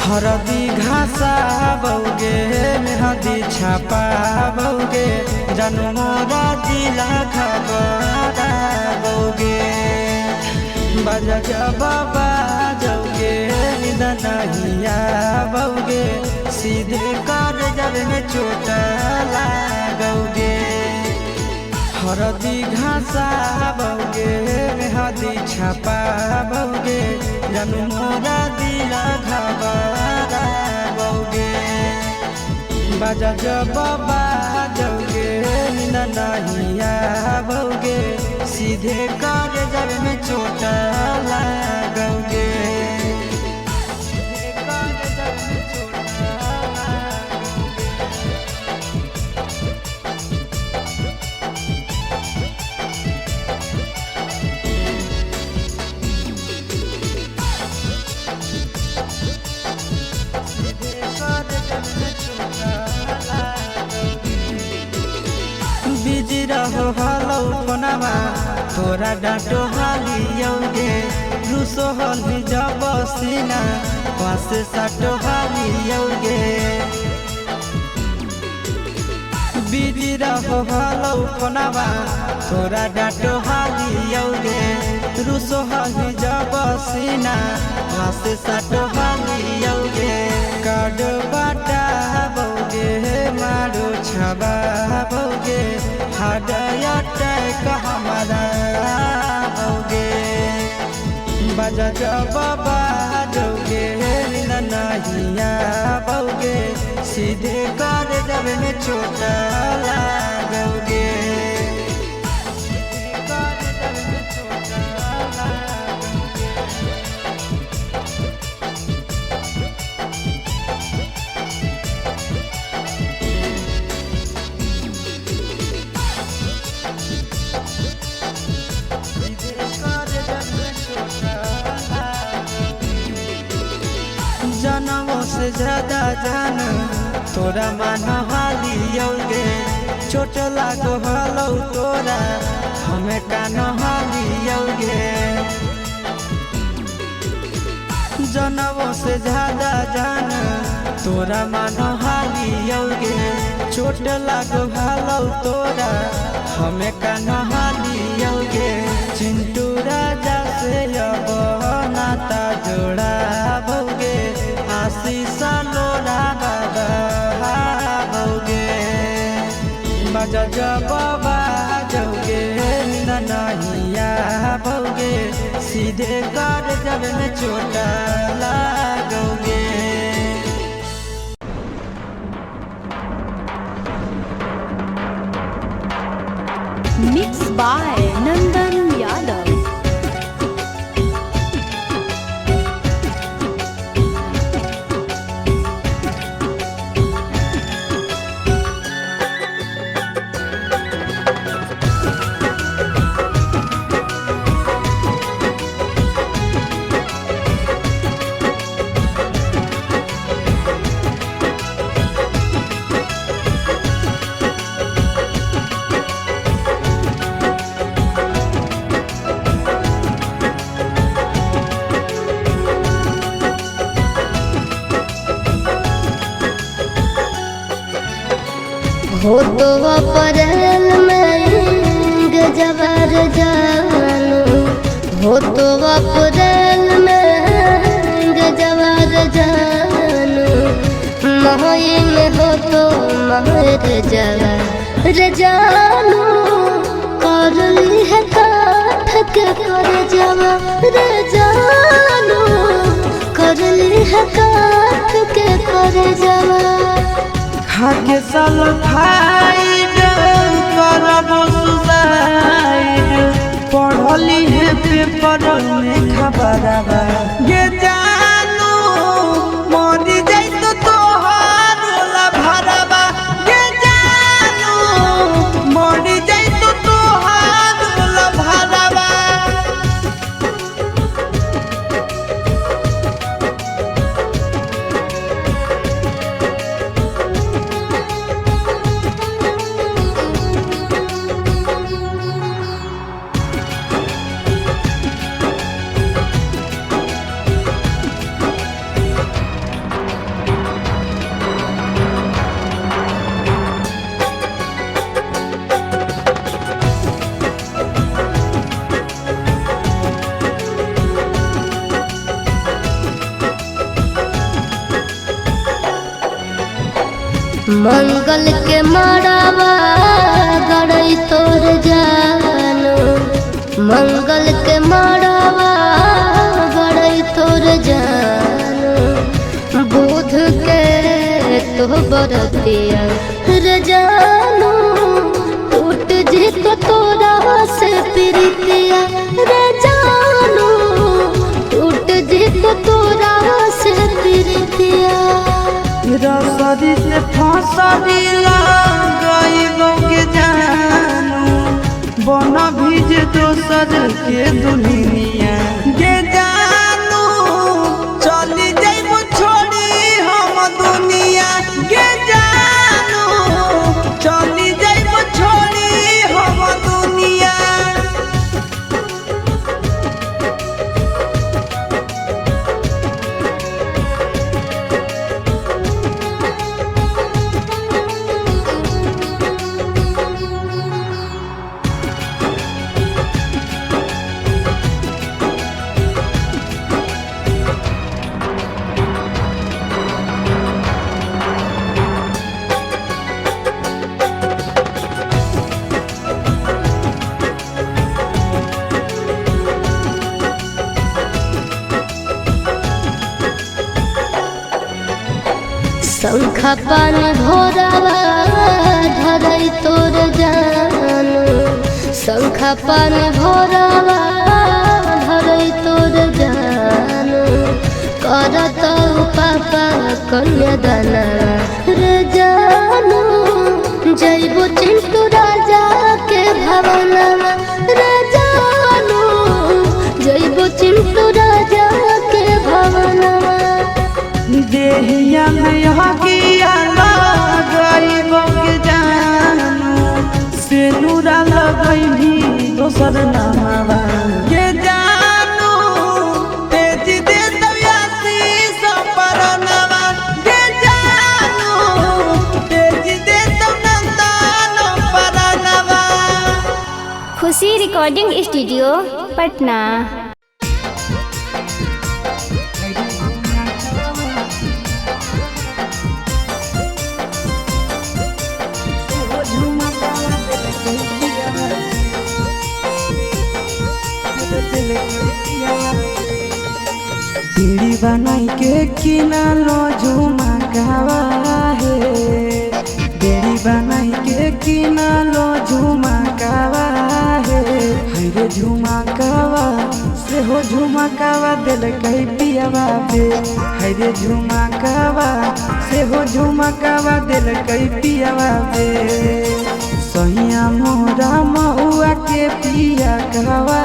हरदी घासा बौगे मेहदी छापा बौगे जनमोरा जिला खबरा बौगे बजा बाबा जौगे निदनहिया बौगे सीधे कर जब में चोट लागोगे। हरदी घासा बौगे मेहदी छापा बौगे जनमोरा दिला घबरा बौगे बजा बाबा जौगे नहिया बौगे सीधे कर जब में चोट लागोगे। बिजी रहो हलो पनामा तोरा डांटो हालियोगे रूसो हली जब सीना पास साटो हालियोगे। बिजी रहो हलो पनामा तोरा डांटो हालियोगे रूसो हली जब सीना पास साटो हालियोगे। काड बाटा बौगे मारो छबा बौगे हाडया टैक हमारा बौगे बजा बाबा जौगे नहिया बौगे सीधे कर जब में चोट लागोगे। जनमों से ज्यादा जान तोरा मान हालियोगे चोट लागो हलो तोरा हमें कान हालियोगे। जनमों से ज्यादा जान तोरा मान हालियोगे चोट लागो हलो तोरा हमें कान हालियोगे। चिंटू राजा से अब नाता जोड़ा बौगे आशीष लोरा बाबा बौगे बजा बाबा जौगे नहिया बौगे सीधे कर जब में चोट लागोगे। Mixed by Nandan Yadav। हो तो अप्रैल में गजबर जानू हो तो अप्रैल में गजबर जानू मई में हो तो महर जवर जानू कर ली है काठ के कर जवर जानू कर ली है काठ के कर जवर। खाके साल फाइड करब सुसाइड पढ़ली है पेपर में खबरवा ये जानू मरी जाई तो तोहार ला भरवा ये जानू मरी जाई तो तोहार ला भरवा। मंगल के मड़ावा गड़ई तोर जानो, मंगल के मड़ावा गड़ई तोर जानो, बुध के तो बरतिया रे जानो, टूट जी तो तोरा से प्रीतिया रे जानो, टूट जी तो तोरा से प्रीतिया। रसरी से फसरी लगाइबो के जानू, बना भीज दोसर के दुनिया गे जानू, चली जाइबो छोड़ी हम दुनिया गे जानू, चली जाइबो छोड़ी हम दुनिया। शंखा पान भोरावा धरई तोर जानो, शंखा पान भोरावा धरई तोर जानो, करत पापा कन्यादाना रे जानो, जइबो चिंटू राजा के भवनवा रे जानो, जइबो चिंटू राजा के भवनवा। देहिया में हकिया लगाइबो के जानू, सेनुरा लगैभी दोसर नामवा के जानू, तेज दे दयासी सपरनवा के जानू, तेज दे नंदन परनवा। खुशी रिकॉर्डिंग स्टूडियो पटना। पीड़ी बनाई के किनारो झुमकावा है, बेड़ी बनाई के किनारो झुमकावा है, हरे झुमकावा से हो झुमकावा दिल कई पियावा बे, हरे झुमकावा से हो झुमकावा दिल कई पियावा बे। सैया मोरा महुआ के पिया कहवा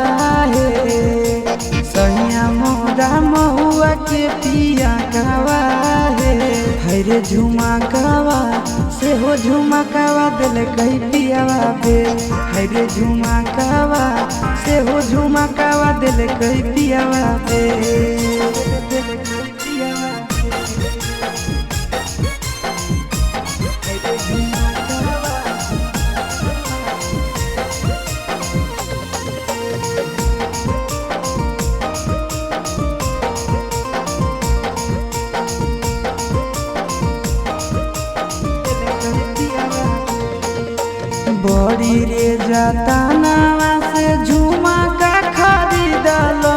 है, सैया मोरा महुआ के पिया कहवा है, हरे झुमकावा से हो झुमकावा दिल कई पियावा बे, हरे झुमकावा से हो झुमकावा दिल कई पियावा बे। बड़ी रे जतनावा से झुमका खरीदलो,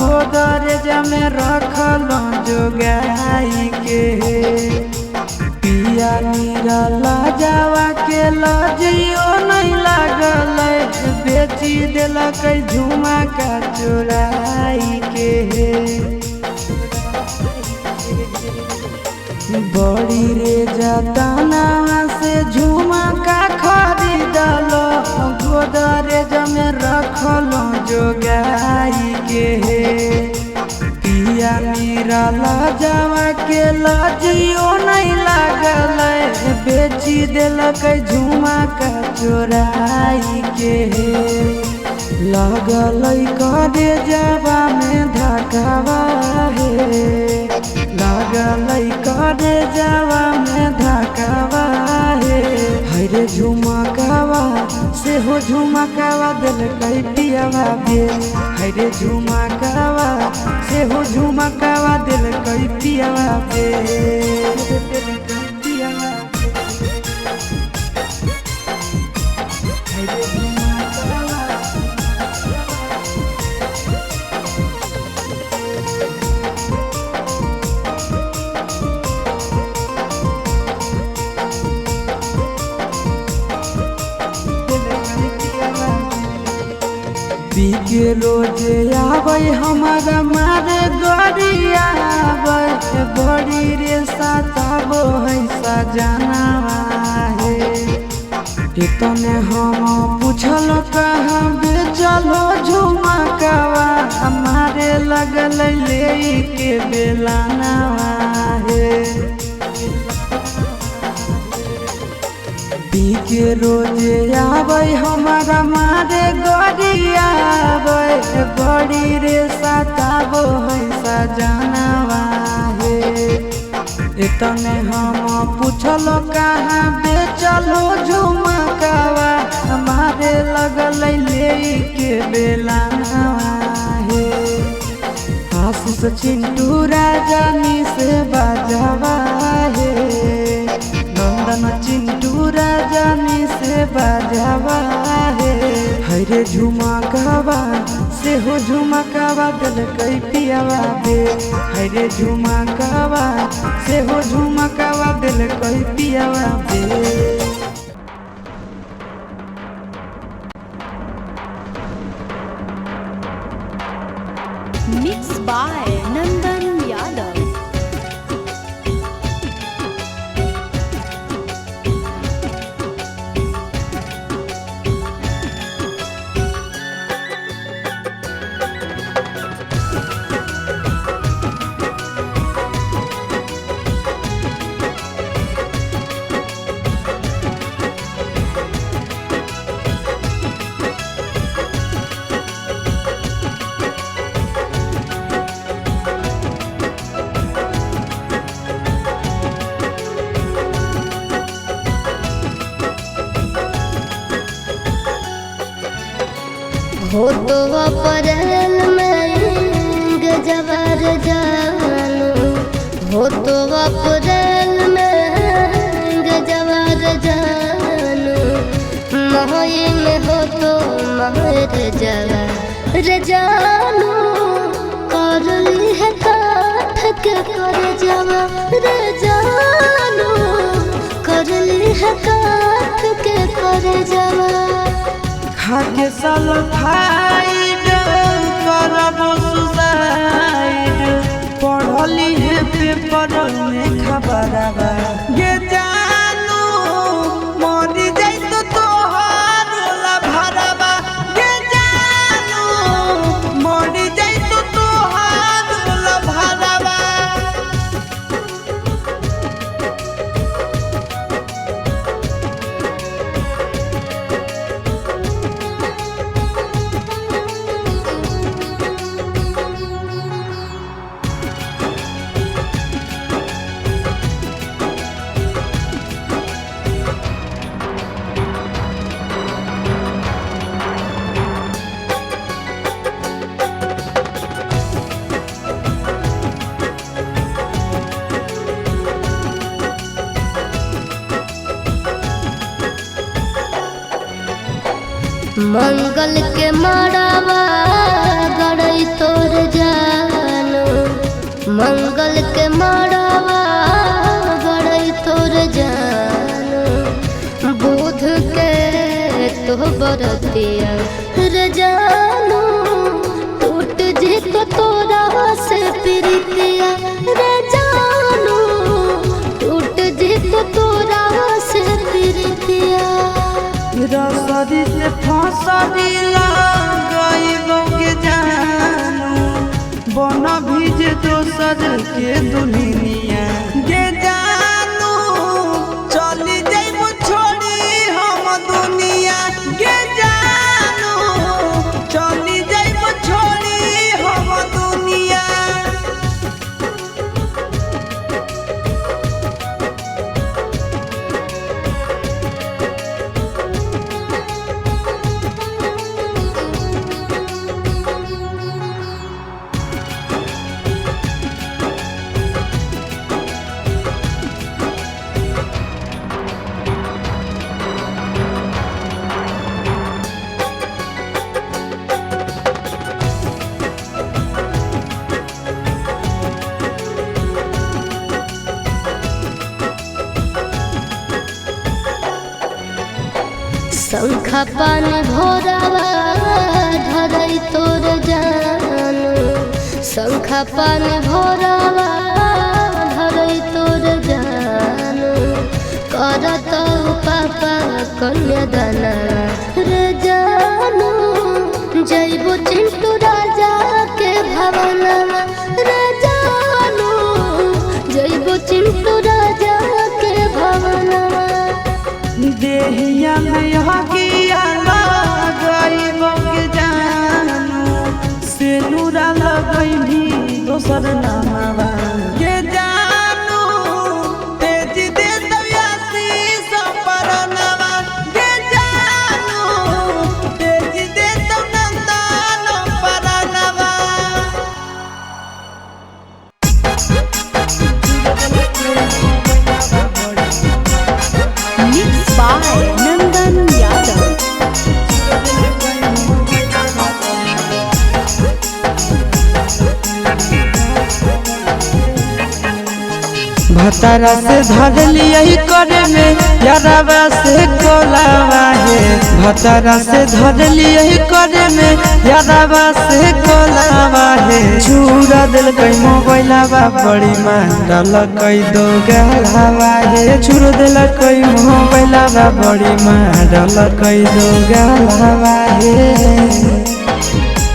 गोदरेज में रखलो जोगाई के, पिया नीरा लजावा के लजियो नहीं लागल, बेची दिलक झुमका चोराई के। बड़ी रे जतनावा से झुमका खरीदलो, गोदरेज में रखलो जोगाई के, पिया नीरा लजावा के लजियो नहीं लागल, बेची दिलक झुमका चोराई के। लगल करे जबा में धकावा है, लगल करे जबा में धकावा है, हरे झुमकावा से हो झुमकावा दिल कई पियावा बे, हरे झुमकावा से हो झुमकावा दिल कई पियावा बे, दिल कई पियावा बे। के रोजे आवे हमारा मारे गरिया आवे बड़ी रे सताबो है सजनावा है। इतने हम पूछल कहाँ बेचलो झुमकावा हमारे लगल ले के बेलानावा है। के रोजे आवे हमारा मारे गरिया आवे बड़ी रे सताबो है सजनावा है। इतने हम पूछल कहाँ बेचलो झुमकावा हमारे लगल ले के बेलानावा है। आशीष चिंटू राजानी से बाजावा है। नंदन चिंटू राजानी से बाजावा है। हरे झुमकावा से हो झुमकावा दिल कई पियावा बे। हरे झुमकावा से हो झुमकावा दिल कई पियावा बे। Mixed by Nandan Yadav. हो तो अप्रैल में गजबर जानो। हो तो अप्रैल में गजबर जानो। मई में हो तो महर जवार जानो। कर ली है काठ के कर जवार जानो। कर ली है काठ के कर जवार। खाके सल्फाइड करब सुसाइड पढ़ली है पेपर में खबरवा ये जानू मरी जाई तो तोहार ला भरवा। ये जानू मरी जाई तो तोहार ला भरवा। मंगल के मड़ावा गड़ई तोर जानो। मंगल के मड़ावा गड़ई तोर जानो। बुध के तो बरतिया रे जानो। टूट जी तो तोरा से प्रीतिया रे जानो। टूट जी तो तोरा से प्रीतिया। रसरी से फसरी लगाइबो के जानू बन भीज दोसर के दुल्हनिया। ये जानू चली जाइबो छोड़ी हम दुनिया। ये जानू चली जाइबो छोड़ी हम दुनिया। शंखा पानी भोरावा धरई तोर जानू शंखा पानी भोरावा धरई तोर जानू करत पापा कन्यादाना रे जानू जइबो चिंटू राजा के भवनवा रे जानू जइबो चिंटू राजा के भवनवा देहिया में हकिया गईब के जानू से नूरा लगैनी दोसर नामवा के जानू तेज दे दयासी संपरनवा के जानू तेज दे नंदन परनवा Mixed by Nandan Yadav. भतारा से धर लिया करे में यारावा से कोलावा है भतारा से धर लिया करे में यारावा से कोलावा है चूरा दिल कई मोबाइलावा बड़ी मांडल कई दो गलावा है चूर दिल कई मोबाइलावा बड़ी मांडल कई दो गलावा है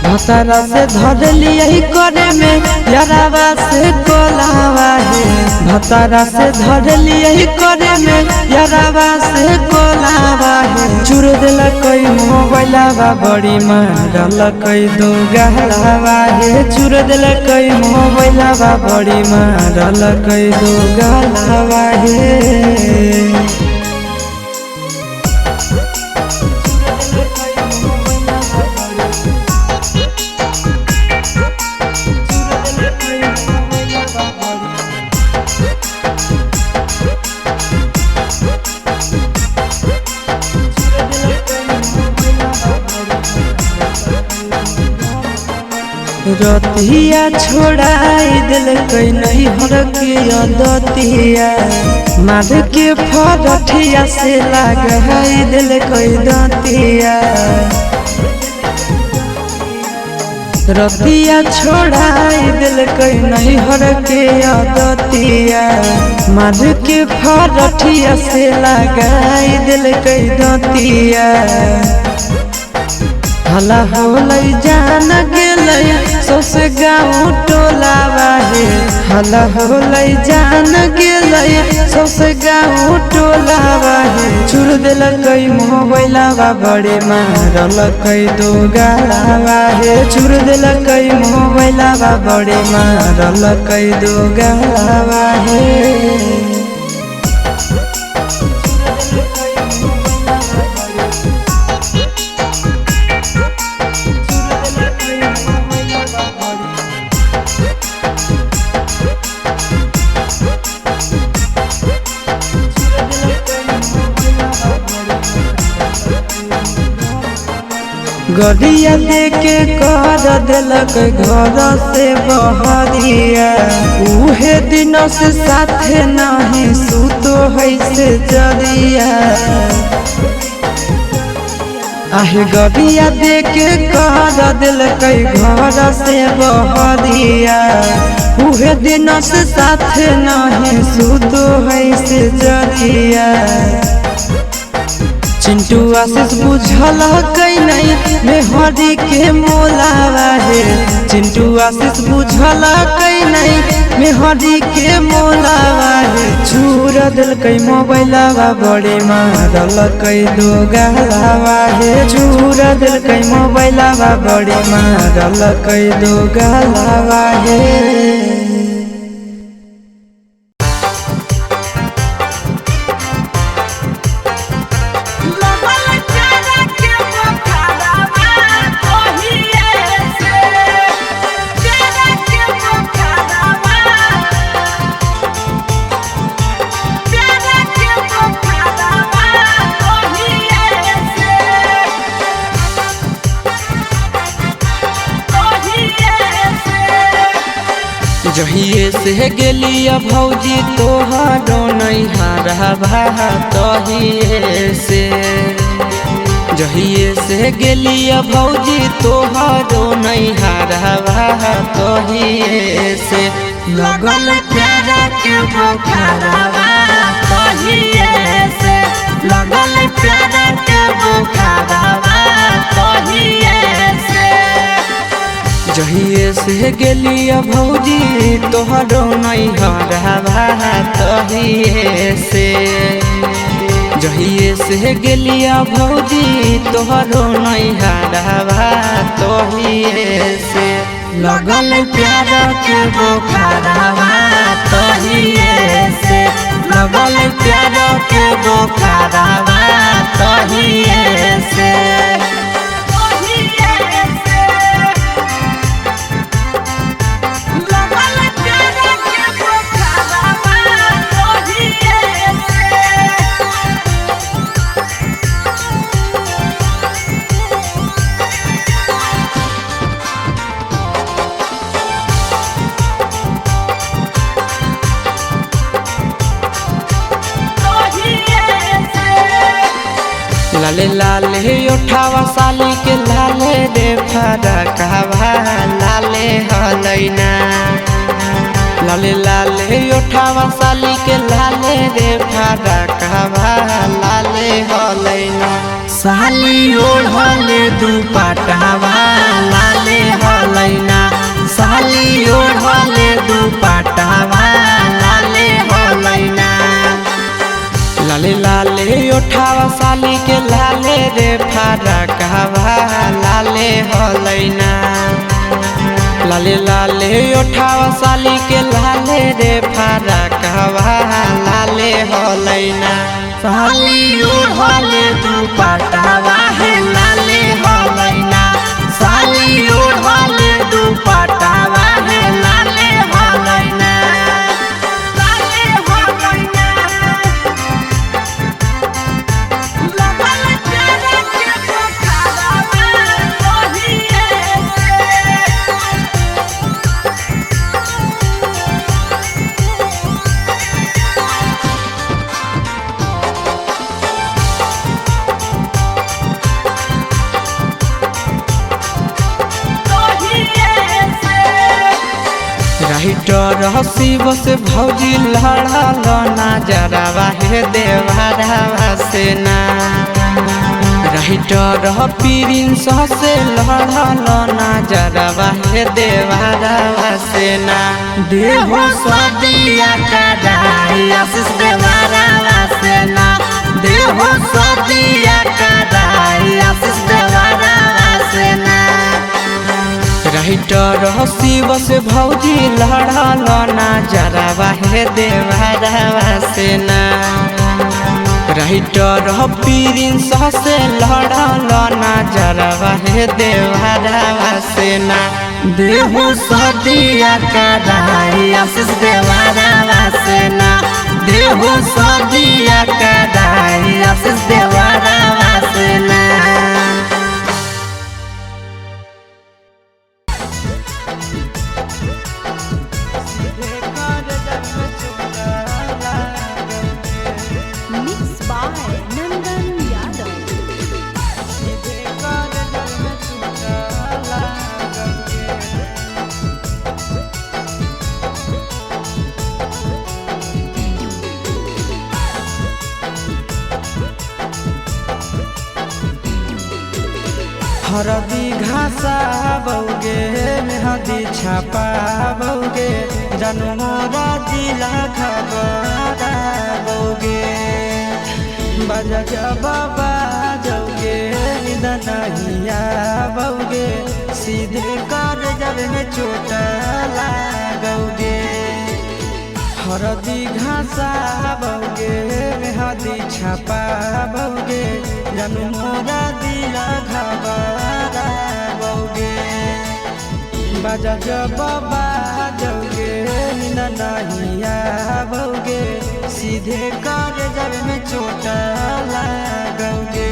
भतारा से धर लिया करे में यारावा से कोलावा है भतारा से धर लिया करे में यारावा से कोलावा है चूर दिल कई मोबाइलावा बड़ी मारल कई दो गहलावा है चूर दिल कई मोबाइलावा बड़ी मारल कई दो गहलावा है रतिया छोड़ाई दिल कई नहीं हर के दतिया मार के फरठिया से लगाई दिल कई दतिया रतिया छोड़ाई दिल कई नहीं हर के दतिया मार के फरठिया से लगाई दिल कई दतिया हला होलै जान गेलै सौसे गाँव टोलावा है हला होलै जान गेलै सौसे गाँव टोलावा है चूर दिल कई मोबाइलावा बड़े मारल कई दो गलावा है चूर दिल कई मोबाइलावा बड़े मारल कई दो गलावा है गड़िया देके कर दिलक घर से बहरिया उहे दिन से साथे नहीं सुतो है से जरिया आहे गड़िया देके कर दिलक घर से बहरिया उहे दिन से साथे नहीं सुतो है से जरिया चिंटू आशीष बुझल कई नहीं मेहरी के मोलावा है चिंटू आशीष बुझल कई नहीं मेहरी के मोलावा है चूर दिल कई मोबाइलावा बड़े मारल कई दो गलावा है चूर दिल कई मोबाइलावा बड़े मारल कई दो गलावा है जहिए से गेलिया भौजी तोहारो नहीं हारा भा तहिए से जहिए से गेलिया भौजी तोहरो नैहरवा तोहिए से लगल प्यारा के बुखारवा तोहिए से लगल प्यारा के बुखारवा तोहिए से जहिए से गेलिया भौजी तोहरो नैहरवा तोहिए से जहिए से गेलिया भौजी तोहरो नैहरवा तोहिए से लगल प्यारा के बुखारवा तोहिए से लगल प्यारा के बुखारवा तोहिए से लाले लाले उठावा साली के लाले रे फरकवा लाले हलैना लाले लाले उठावा साली के लाले रे फरकवा लाले हलैना साली ओढ़ले दुपट्टावा लाले हलैना साली ओढ़ले दुपट्टावा लाले हलैना लाले लाले उठावा साली के लाले रे फरकवा लाले हलैना लाले लाले उठावा साली के लाले रे फरकवा लाले हलैना साली ओढ़ले दुपट्टावा है लाले हलैना साली ओढ़ले दुपट्टावा है लाले हलैना राइटर हसीब से भौजी लड़ल नजरवा हे देवरवा से ना राइटर प्रिंस से लड़ल नजरवा हे देवरवा से ना देहो सदिया कदाई आशीष देवरवा से ना देहो सदिया कदाई आशीष देवरवा से ना राइटर हसीब से भौजी लड़ल नजरवा हे देवरवा से ना राइटर प्रिंस से लड़ल नजरवा हे देवरवा से ना देहो सदिया कदाई आशीष देवरवा से ना देहो सदिया कदाई आशीष देवरवा से ना Mixed by Nandan Yadav. हरदी घासा बौगे मेहदी छापा बौगे जनमोरा जिला खबरा बौगे बजा बाबा जौगे दनहिया बौगे सीधे कर जब में चोट लागोगे हरदी घासा बौगे मेहदी छापा बौगे जनमोरा दिला घबरा बौगे बजा बाबा जौगे नहिया बौगे सीधे कर जब में चोट लागोगे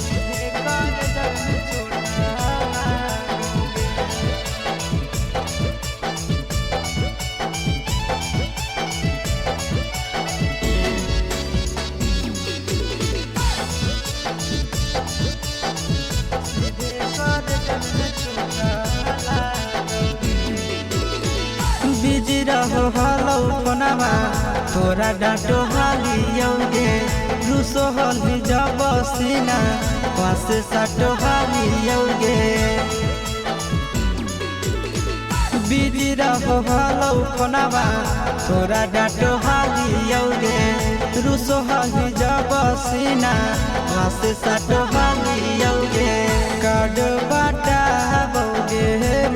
सीधे कर जब में चोट लागोगे फोनावा तोरा डाटो हालियोगे रूसो हल जब सीना पास साटो हालियोगे बिजी रहो हलो फोनावा तोरा डाटो हालियोगे रूसो हल जब सीना पास साटो हालियोगे कार्ड बाटा बोगे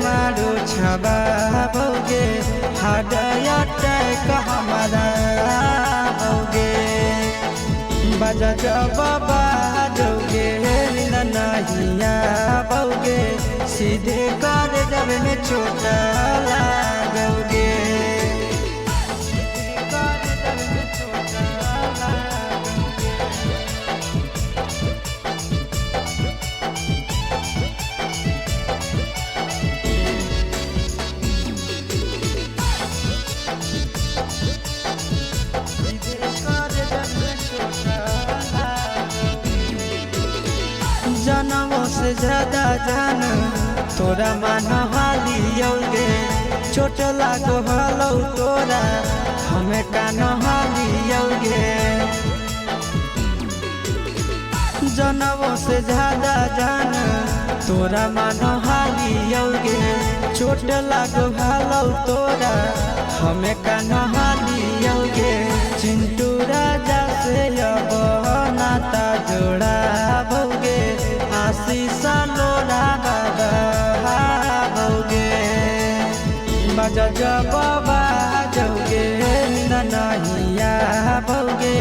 मारो छबा बोगे हार्ट अटैक हमारा होगे बजा जब बाजोगे नहिया बोगे सीधे कर जब में चोट लागोगे जनमों से ज्यादा जान तोरा मान हालियोगे चोट लागो हलो तोरा हमें कान हालियोगे जनमों से ज्यादा जान तोरा मान हालियोगे चोट लागो हलो तोरा हमें कान हालियोगे चिंटू राजा से अब नाता जोड़ा भोगे आशीष लोड़ा बाबा भोगे बजा जब बाजोगे नहिया भोगे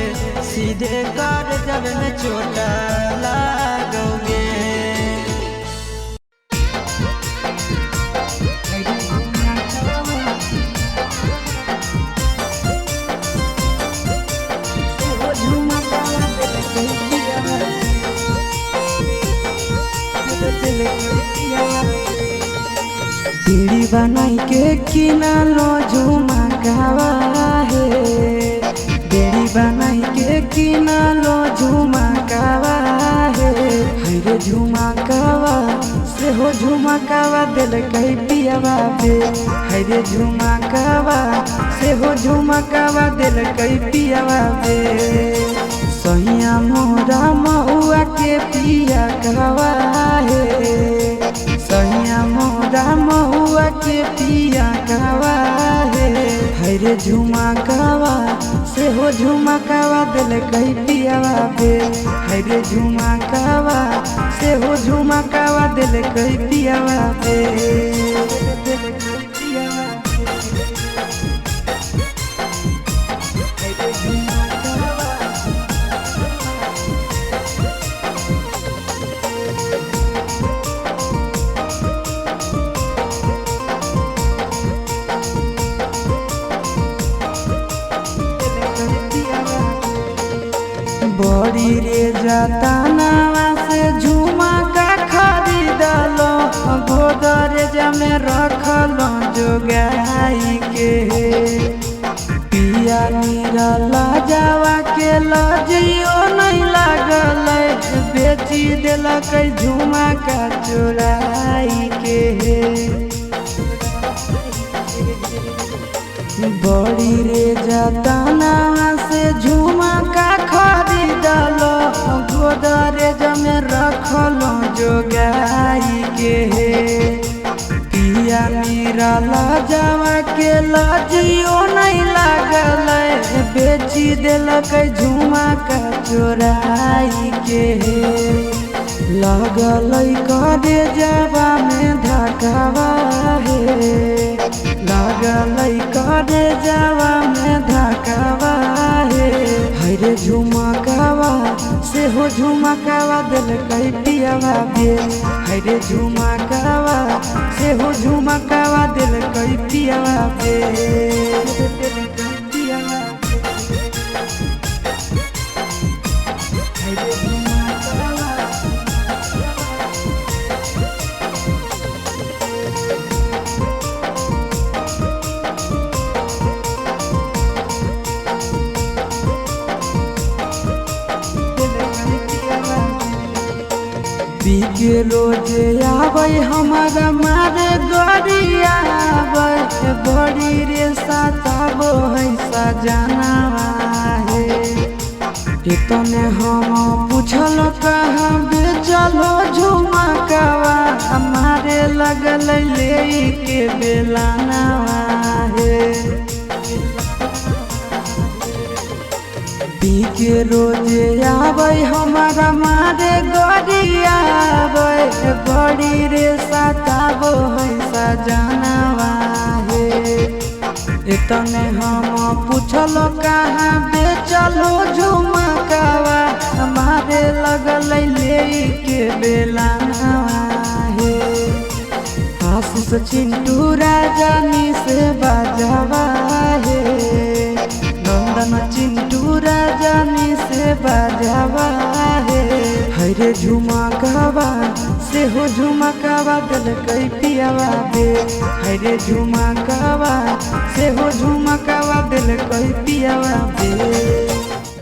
सीधे कर जब में चोट लागोगे पीड़ी बनाई के किनालो झुमकावा है बेड़ी बनाई के किनालो झुमकावा है हरे झुमकावा से हो झुमकावा दिल कई पियावा बे हरे झुमकावा से हो झुमकावा दिल कई पियावा बे सैया मोरा महुआ के पिया कहवा है सैया मोरा महुआ के पिया कहवा है हरे झुमकावा से हो झुमकावा दिल कई पियावा बे हरे झुमकावा से हो झुमकावा दिल कई पियावा बे बड़ी रे जतनावा से झुमका खरीदलो गोदरेज में रखलो जोगाई के पिया निरला जावा के लजियो नहीं लागल बेची दिलक झुमका चोराई के बड़ी रे जतनावा से झुमका खरीदलो गोदरेज में रखलो जोगाई के पिया निरला जावा के लजियो नहीं लागल बेची दिलक झुमका चोराई के लगल करे जावा में धकावा है लगल करे जावा में धकावा है हरे झुमकावा से हो झुमकावा दिल कई पियावा बे हरे झुमकावा से हो झुमकावा दिल कई पियावा बे के रोज आवे हमारा मारे गरिया बड़ी रे सताबो है तने हम पूछल कहाँ बेचलो झुमकावा हमारे लगल ले के बेलानावा हे पी के रोजे आबै हमारा मारे गरिया आबै बड़ी रे सताबो है सजनावा हे इतने हम पूछल कहाँ बेचलो झुमकावा हमारे लगल ले के बेलानावा हे आशीष चिंटू राजानी से बाजावा हे नंदन चिंटू राजानी से बाजावा हे हरे झुमकावा से हो झुमकावा दिल कई पियावा बे हरे झुमकावा से हो झुमकावा दिल कई पियावा बे।